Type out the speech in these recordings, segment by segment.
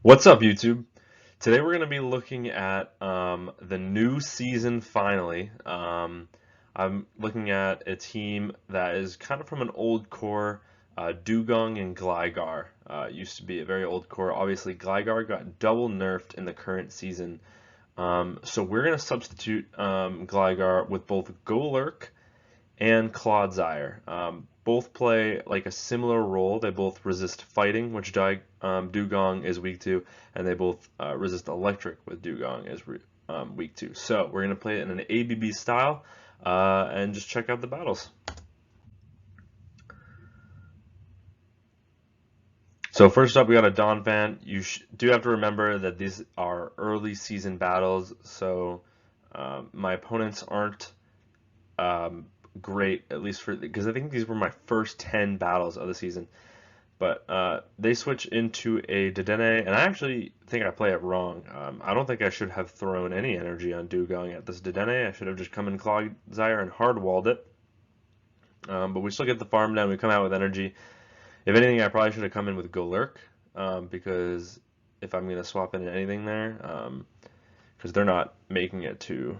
What's up, YouTube? Today we're going to be looking at the new season finally. I'm looking at a team that is kind of from an old core, Dewgong and Gligar. Used to be a very old core. Obviously, Gligar got double nerfed in the current season. So we're going to substitute Gligar with both Golurk and Clodsire. Both play like a similar role. They both resist fighting, which Dewgong is weak to, and they both resist electric, with Dewgong is weak to. So we're going to play it in an ABB style and just check out the battles. So first up, we got a Donphan. You do have to remember that these are early season battles, so my opponents aren't great, at least because I think these were my first 10 battles of the season. But they switch into a Dedenne, and I actually think I play it wrong. I don't think I should have thrown any energy on Dewgong at this Dedenne. I should have just come in Clodsire and hard-walled it. But we still get the farm down. We come out with energy. If anything, I probably should have come in with Golurk, because if I'm going to swap in anything there, because they're not making it to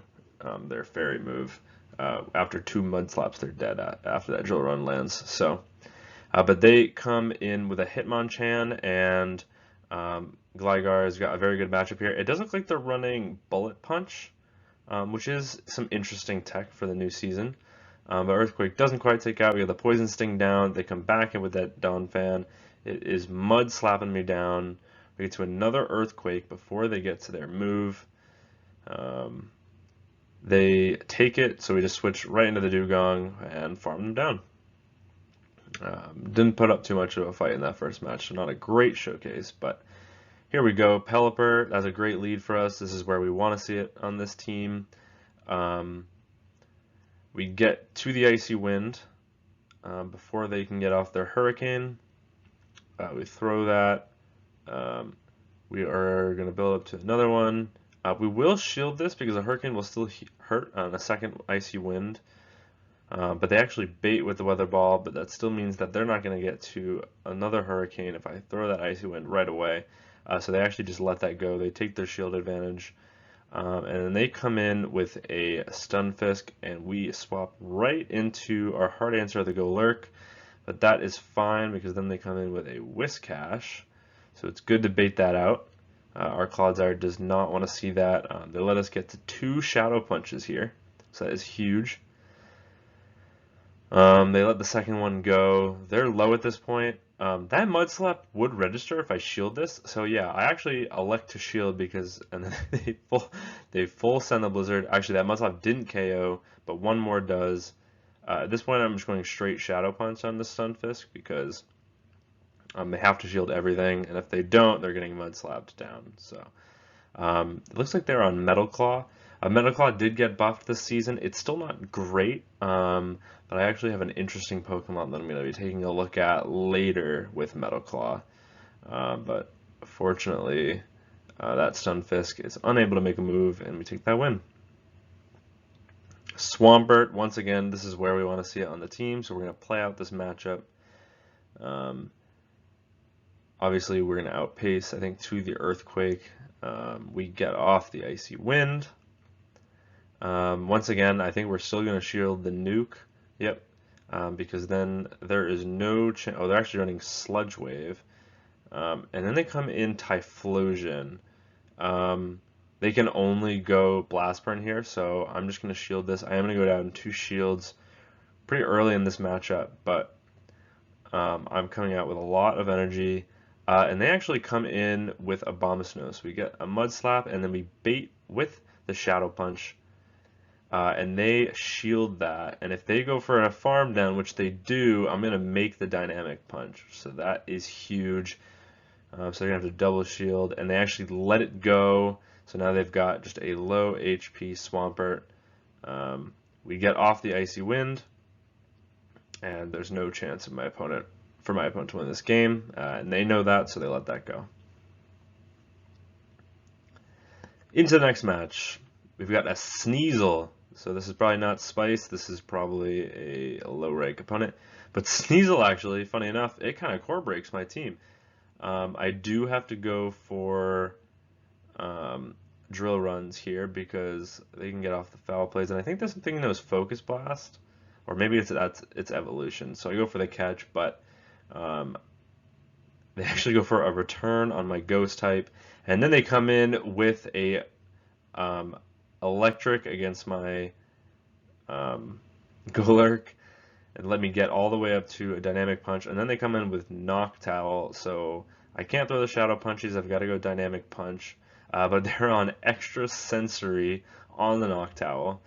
their fairy move. After 2 mud slaps, they're dead after that drill run lands. So, but they come in with a Hitmonchan, and Gligar's got a very good matchup here. It does look like they're running Bullet Punch, which is some interesting tech for the new season. But Earthquake doesn't quite take out. We have the Poison Sting down. They come back in with that Donphan. It is mud slapping me down. We get to another Earthquake before they get to their move. They take it, so we just switch right into the Dewgong and farm them down. Didn't put up too much of a fight in that first match, so not a great showcase, but here we go. Pelipper, that's a great lead for us. This is where we want to see it on this team. We get to the Icy Wind before they can get off their Hurricane. We throw that. We are going to build up to another one. We will shield this because a Hurricane will still hurt on a second Icy Wind. But they actually bait with the Weather Ball, but that still means that they're not going to get to another Hurricane if I throw that Icy Wind right away. So they actually just let that go. They take their shield advantage. And then they come in with a Stunfisk, and we swap right into our hard answer of the Golurk. But that is fine because then they come in with a Whiscash. So it's good to bait that out. Our Clodsire does not want to see that. They let us get to 2 Shadow Punches here, so that is huge. They let the second one go. They're low at this point. That Mud Slap would register if I shield this, so yeah, I actually elect to shield because, and then they full send the Blizzard. Actually, that Mud Slap didn't KO, but one more does. At this point, I'm just going straight Shadow Punch on the Stunfisk because they have to shield everything, and if they don't, they're getting Mud Slapped down. So it looks like they're on Metal Claw. Metal Claw did get buffed this season. It's still not great, but I actually have an interesting Pokemon that I'm going to be taking a look at later with Metal Claw. But fortunately, that Stunfisk is unable to make a move, and we take that win. Swampert, once again, this is where we want to see it on the team, so we're going to play out this matchup. Obviously, we're going to outpace, I think, to the Earthquake. We get off the Icy Wind. Once again, I think we're still going to shield the Nuke. Yep. Because then there is no chance. Oh, they're actually running Sludge Wave. And then they come in Typhlosion. They can only go Blast Burn here, so I'm just going to shield this. I am going to go down 2 shields pretty early in this matchup, but I'm coming out with a lot of energy. And they actually come in with Abomasnow. So we get a Mud Slap, and then we bait with the Shadow Punch. And they shield that. And if they go for a farm down, which they do, I'm going to make the Dynamic Punch. So that is huge. So they're going to have to double shield. And they actually let it go. So now they've got just a low HP Swampert. We get off the Icy Wind. And there's no chance of for my opponent to win this game. And they know that, so they let that go. Into the next match. We've got a Sneasel. So this is probably not Spice. This is probably a low rank opponent. But Sneasel, actually, funny enough, it kind of core breaks my team. I do have to go for drill runs here because they can get off the foul plays, and I think this thing knows Focus Blast, or maybe that's its evolution. So I go for the catch, but they actually go for a return on my Ghost type, and then they come in with a Electric against my Golurk, and let me get all the way up to a Dynamic Punch, and then they come in with Noctowl, so I can't throw the Shadow Punches, I've got to go Dynamic Punch, but they're on Extra Sensory on the Noctowl,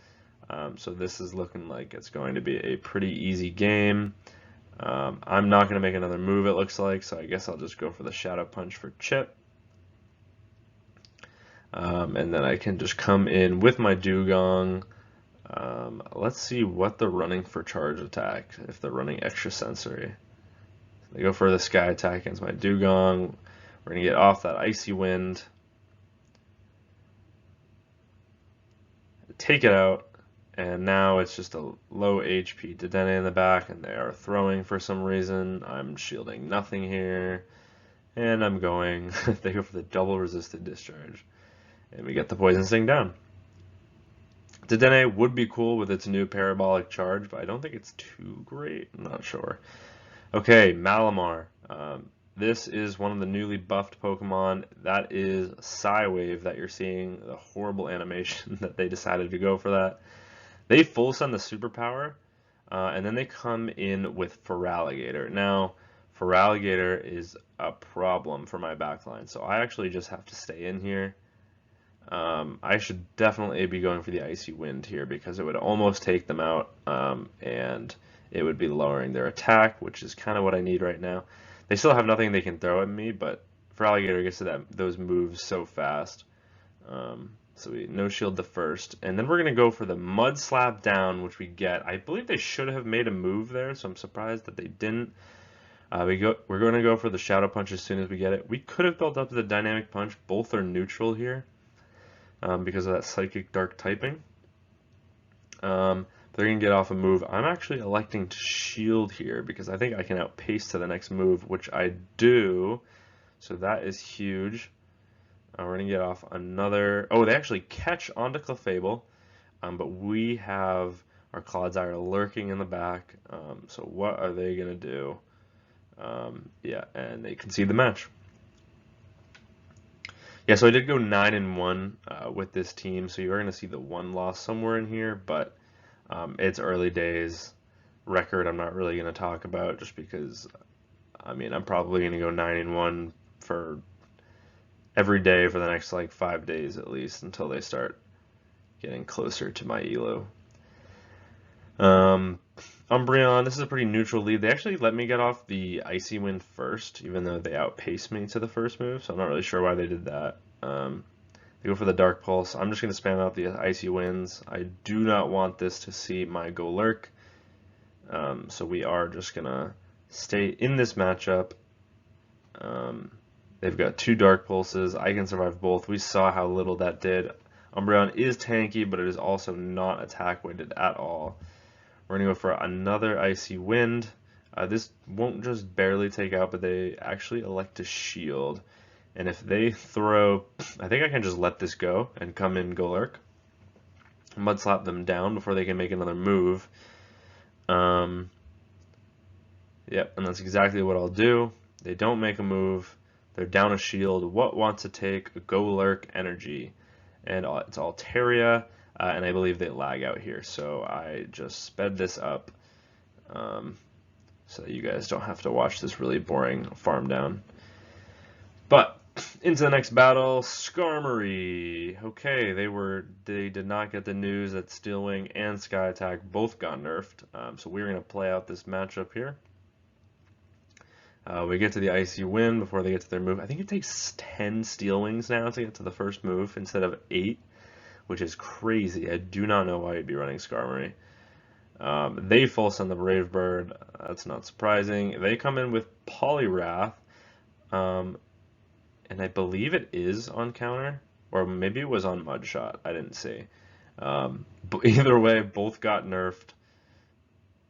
so this is looking like it's going to be a pretty easy game. I'm not going to make another move, it looks like, so I guess I'll just go for the Shadow Punch for Chip. And then I can just come in with my Dewgong. Let's see what they're running for charge attack, if they're running Extra Sensory. They go for the Sky attack against my Dewgong. We're going to get off that Icy Wind. Take it out, and now it's just a low HP Dedenne in the back, and they are throwing for some reason. I'm shielding nothing here, and I'm going, they go for the double resisted discharge, and we get the Poison Sting down. Dedenne would be cool with its new parabolic charge, but I don't think it's too great. I'm not sure. Okay, Malamar. This is one of the newly buffed Pokemon. That is Psywave that you're seeing, the horrible animation that they decided to go for that. They full send the superpower, and then they come in with Feraligatr. Now, Feraligatr is a problem for my backline, so I actually just have to stay in here. I should definitely be going for the Icy Wind here because it would almost take them out, and it would be lowering their attack, which is kind of what I need right now. They still have nothing they can throw at me, but Feraligatr gets to those moves so fast. So we no shield the first, and then we're going to go for the Mud Slap down, which we get. I believe they should have made a move there, so I'm surprised that they didn't. We're going to go for the Shadow Punch as soon as we get it. We could have built up to the Dynamic Punch. Both are neutral here because of that Psychic Dark typing. They're going to get off a move. I'm actually electing to shield here because I think I can outpace to the next move, which I do. So that is huge. We're going to get off another... Oh, they actually catch onto Clefable, but we have our Clodsire lurking in the back. So what are they going to do? Yeah, and they concede the match. Yeah, so I did go 9-1 with this team, so you're going to see the one loss somewhere in here, but it's early days. Record I'm not really going to talk about just because, I mean, I'm probably going to go 9-1 for every day for the next like 5 days at least until they start getting closer to my elo. Umbreon, this is a pretty neutral lead. They actually let me get off the Icy Wind first, even though they outpaced me to the first move, so I'm not really sure why they did that. They go for the Dark Pulse. I'm just going to spam out the Icy Winds. I do not want this to see my Golurk, so we are just going to stay in this matchup. They've got 2 Dark Pulses. I can survive both. We saw how little that did. Umbreon is tanky, but it is also not attack weighted at all. We're going to go for another Icy Wind. This won't just barely take out, but they actually elect to shield. And if they throw, I think I can just let this go and come in Golurk. Mud Slap them down before they can make another move. Yep, and that's exactly what I'll do. They don't make a move. They're down a shield. What wants to take a Golurk energy? And it's Altaria, and I believe they lag out here. So I just sped this up so that you guys don't have to watch this really boring farm down. But into the next battle, Skarmory. Okay, they did not get the news that Steel Wing and Sky Attack both got nerfed. So we're going to play out this matchup here. We get to the Icy Wind before they get to their move. I think it takes 10 Steel Wings now to get to the first move instead of 8, which is crazy. I do not know why you'd be running Skarmory. They full send the Brave Bird. That's not surprising. They come in with Poliwrath, and I believe it is on counter, or maybe it was on Mudshot. I didn't see. But either way, both got nerfed.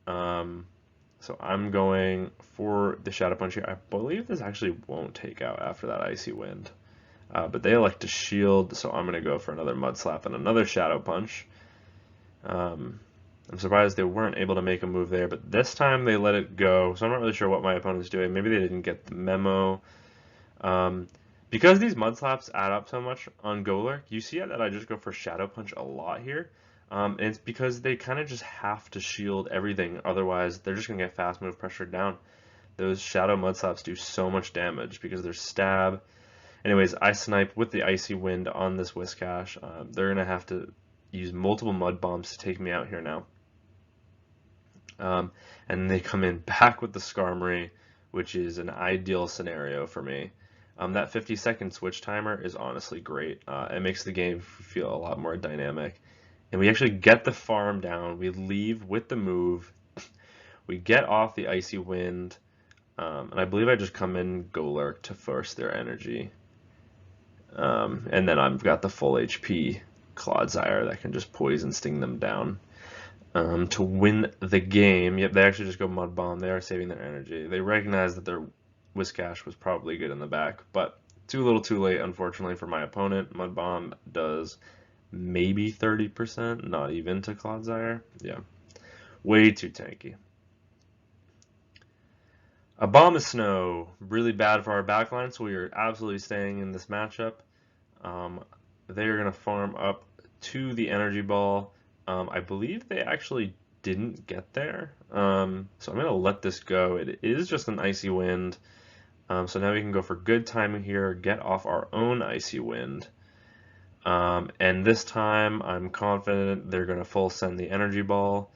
So So I'm going for the Shadow Punch here. I believe this actually won't take out after that Icy Wind. But they elect to shield, so I'm going to go for another Mud Slap and another Shadow Punch. I'm surprised they weren't able to make a move there, but this time they let it go, so I'm not really sure what my opponent's doing. Maybe they didn't get the memo. Because these Mud Slaps add up so much on Golurk, you see that I just go for Shadow Punch a lot here. And it's because they kind of just have to shield everything, otherwise they're just going to get fast move pressured down. Those Shadow Mud Slaps do so much damage because they're stab. Anyways, I snipe with the Icy Wind on this Whiscash. They're going to have to use multiple Mud Bombs to take me out here now. And they come in back with the Skarmory, which is an ideal scenario for me. That 50-second switch timer is honestly great. It makes the game feel a lot more dynamic. And we actually get the farm down. We leave with the move. We get off the Icy Wind. And I believe I just come in Golurk to force their energy. And then I've got the full HP Clodsire that can just poison sting them down. To win the game, yep, they actually just go Mud Bomb. They are saving their energy. They recognize that their Whiscash was probably good in the back, but too little too late, unfortunately, for my opponent. Mud Bomb does maybe 30%, not even to Clodsire. Yeah, way too tanky. Abomasnow, really bad for our backline, so we are absolutely staying in this matchup. They are going to farm up to the Energy Ball. I believe they actually didn't get there, so I'm going to let this go. It is just an Icy Wind, so now we can go for good timing here, get off our own Icy Wind. And this time I'm confident they're going to full send the Energy Ball.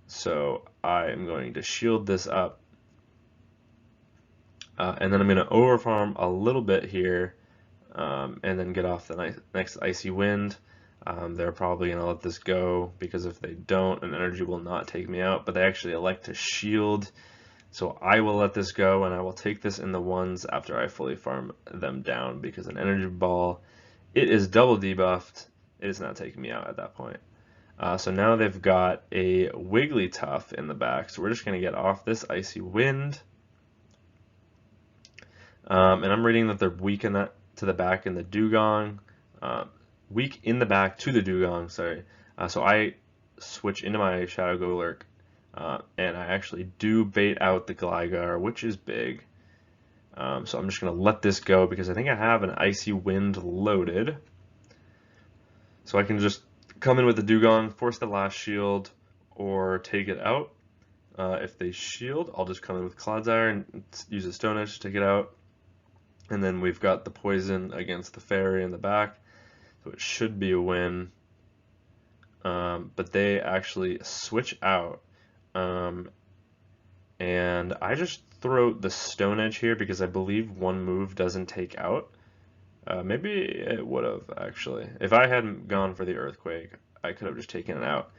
So I'm going to shield this up. And then I'm going to overfarm a little bit here, and then get off the next Icy Wind. They're probably going to let this go, because if they don't, an energy will not take me out, but they actually elect to shield. So I will let this go, and I will take this in the ones after I fully farm them down, because an energy ball, it is double debuffed. It is not taking me out at that point. So now they've got a Wigglytuff in the back, so we're just going to get off this Icy Wind. And I'm reading that they're weak in that to the back in the Dewgong. Weak in the back to the Dewgong, sorry. So I switch into my Shadow Golurk, and I actually do bait out the Gligar, which is big. So I'm just going to let this go, because I think I have an Icy Wind loaded. So I can just come in with the Dewgong, force the last shield, or take it out. If they shield, I'll just come in with Clodsire and use a Stone Edge to take it out. And then we've got the poison against the fairy in the back, so it should be a win. But they actually switch out, and I just throw the Stone Edge here because I believe one move doesn't take out. Maybe it would have, actually. If I hadn't gone for the Earthquake, I could have just taken it out.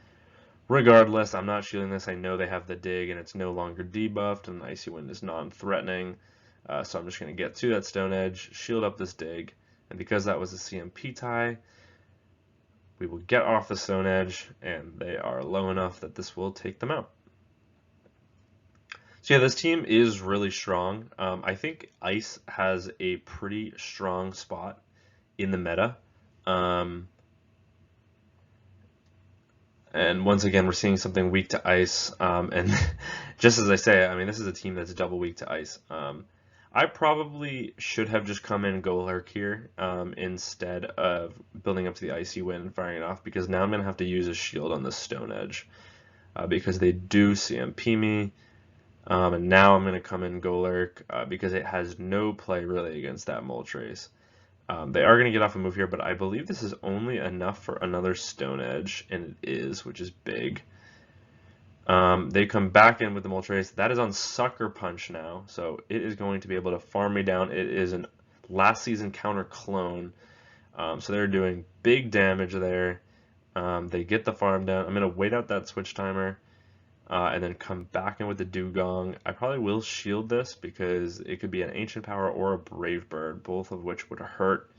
Regardless, I'm not shielding this. I know they have the dig, and it's no longer debuffed, and the Icy Wind is non-threatening. So I'm just going to get to that Stone Edge, shield up this dig, and because that was a CMP tie, we will get off the Stone Edge, and they are low enough that this will take them out. So yeah, this team is really strong. I think Ice has a pretty strong spot in the meta. And once again, we're seeing something weak to Ice. And just as I say, I mean, this is a team that's double weak to Ice. I probably should have just come in Golurk here instead of building up to the Icy Wind and firing it off, because now I'm going to have to use a shield on the Stone Edge because they do CMP me. And now I'm going to come in Golurk because it has no play really against that Moltres. They are going to get off a move here, but I believe this is only enough for another Stone Edge, and it is, which is big. They come back in with the Moltres. That is on Sucker Punch now, so it is going to be able to farm me down. It is a last season counter clone, so they're doing big damage there. They get the farm down. I'm going to wait out that switch timer and then come back in with the Dewgong. I probably will shield this because it could be an Ancient Power or a Brave Bird, both of which would hurt.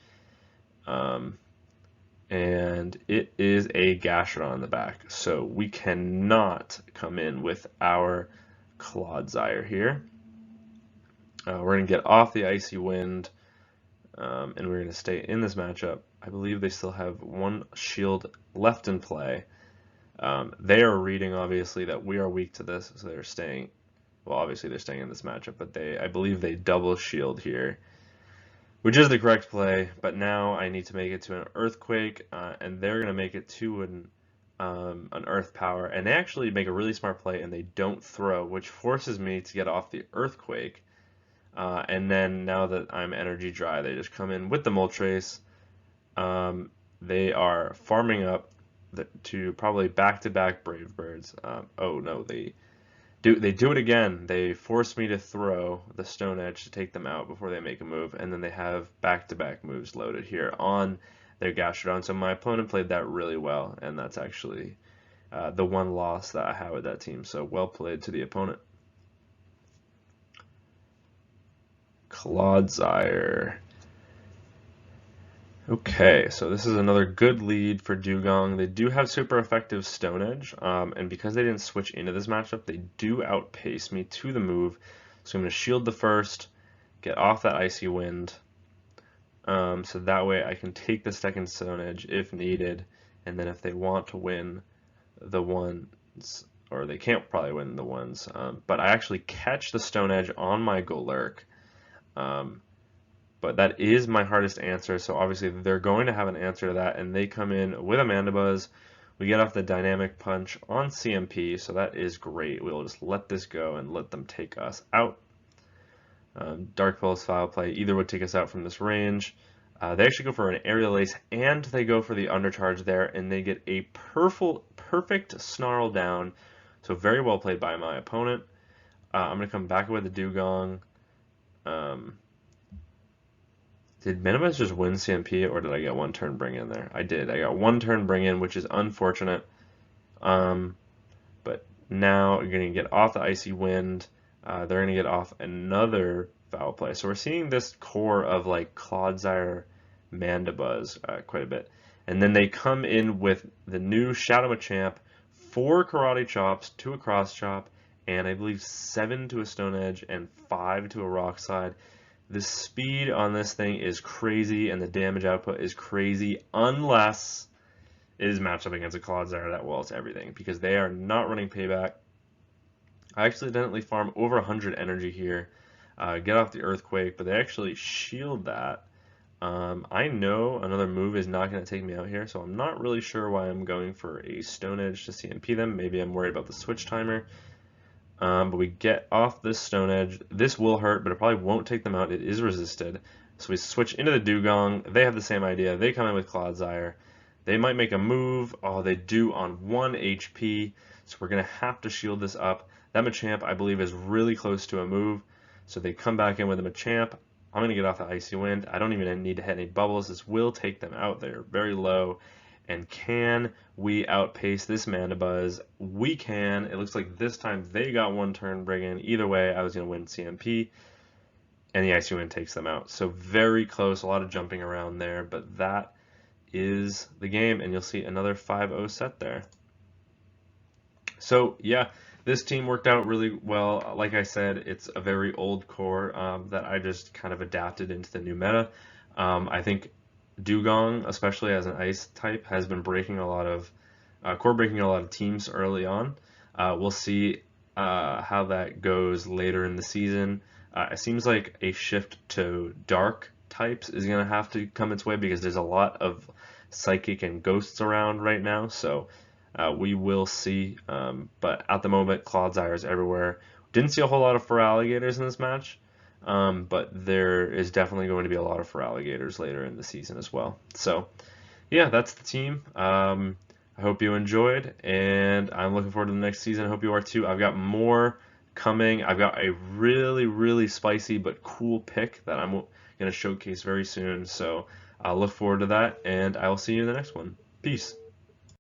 and it is a Gastrodon on the back. So we cannot come in with our Clodsire here. We're going to get off the Icy Wind, and we're going to stay in this matchup. I believe they still have one shield left in play. They are reading, obviously, that we are weak to this, so they're staying. Well, obviously they're staying in this matchup, but I believe they double shield here, which is the correct play. But now I need to make it to an Earthquake, and they're going to make it to an Earth Power, and they actually make a really smart play, and they don't throw, which forces me to get off the Earthquake. And then now that I'm energy dry, they just come in with the Moltres. They are farming up to probably back-to-back Brave Birds. Oh no, they do it again. They force me to throw the Stone Edge to take them out before they make a move, and then they have back-to-back moves loaded here on their Gastrodon. So my opponent played that really well, and that's actually the one loss that I have with that team. So well played to the opponent. Clodsire. Okay, so this is another good lead for Dewgong. They do have super effective Stone Edge, and because they didn't switch into this matchup, they do outpace me to the move. So I'm going to shield the first, get off that Icy Wind, so that way I can take the second Stone Edge if needed, and then if they want to win the ones, or they can't probably win the ones, but I actually catch the Stone Edge on my Golurk. But that is my hardest answer, so obviously they're going to have an answer to that, and they come in with a Mandibuzz. We get off the Dynamic Punch on CMP, so that is great. We'll just let this go and let them take us out. Dark Pulse, Foul Play, either would take us out from this range. They actually go for an Aerial Ace, and they go for the Undercharge there, and they get a perfect Snarl down, so very well played by my opponent. I'm going to come back with the Dewgong. Did Minimize just win CMP, or did I get one turn bring in there? I did. I got one turn bring in, which is unfortunate. But now you're going to get off the Icy Wind. They're going to get off another Foul Play. So we're seeing this core of like Clodsire, Mandibuzz quite a bit. And then they come in with the new Shadow Machamp, 4 Karate Chops, 2 a Cross Chop, and I believe 7 to a Stone Edge and 5 to a Rock Slide. The speed on this thing is crazy, and the damage output is crazy, unless it is matched up against a Clodsire that wells everything, because they are not running Payback. I accidentally farm over 100 energy here, get off the Earthquake, but they actually shield that. I know another move is not going to take me out here, so I'm not really sure why I'm going for a Stone Edge to CMP them. Maybe I'm worried about the switch timer. But we get off this Stone Edge. This will hurt, but it probably won't take them out. It is resisted. So we switch into the Dewgong. They have the same idea. They come in with Clodsire. They might make a move. Oh, they do on 1 HP. So we're going to have to shield this up. That Machamp, I believe, is really close to a move. So they come back in with a Machamp. I'm going to get off the Icy Wind. I don't even need to hit any bubbles. This will take them out. They're very low. And can we outpace this Mandibuzz? We can. It looks like this time they got one turn bring in. Either way, I was going to win CMP, and the Icy Wind takes them out. So very close, a lot of jumping around there, but that is the game, and you'll see another 5-0 set there. So yeah, this team worked out really well. Like I said, it's a very old core that I just kind of adapted into the new meta. I think Dewgong, especially as an ice type, has been breaking a lot of core breaking a lot of teams early on. We'll see how that goes later in the season. It seems like a shift to dark types is going to have to come its way, because there's a lot of psychic and ghosts around right now. So we will see. But at the moment, Clodsire is everywhere. Didn't see a whole lot of Feraligatrs in this match. But there is definitely going to be a lot of Feraligatrs later in the season as well. So, yeah, that's the team. I hope you enjoyed, and I'm looking forward to the next season. I hope you are too. I've got more coming. I've got a really, really spicy but cool pick that I'm going to showcase very soon. So, I'll look forward to that, and I will see you in the next one. Peace.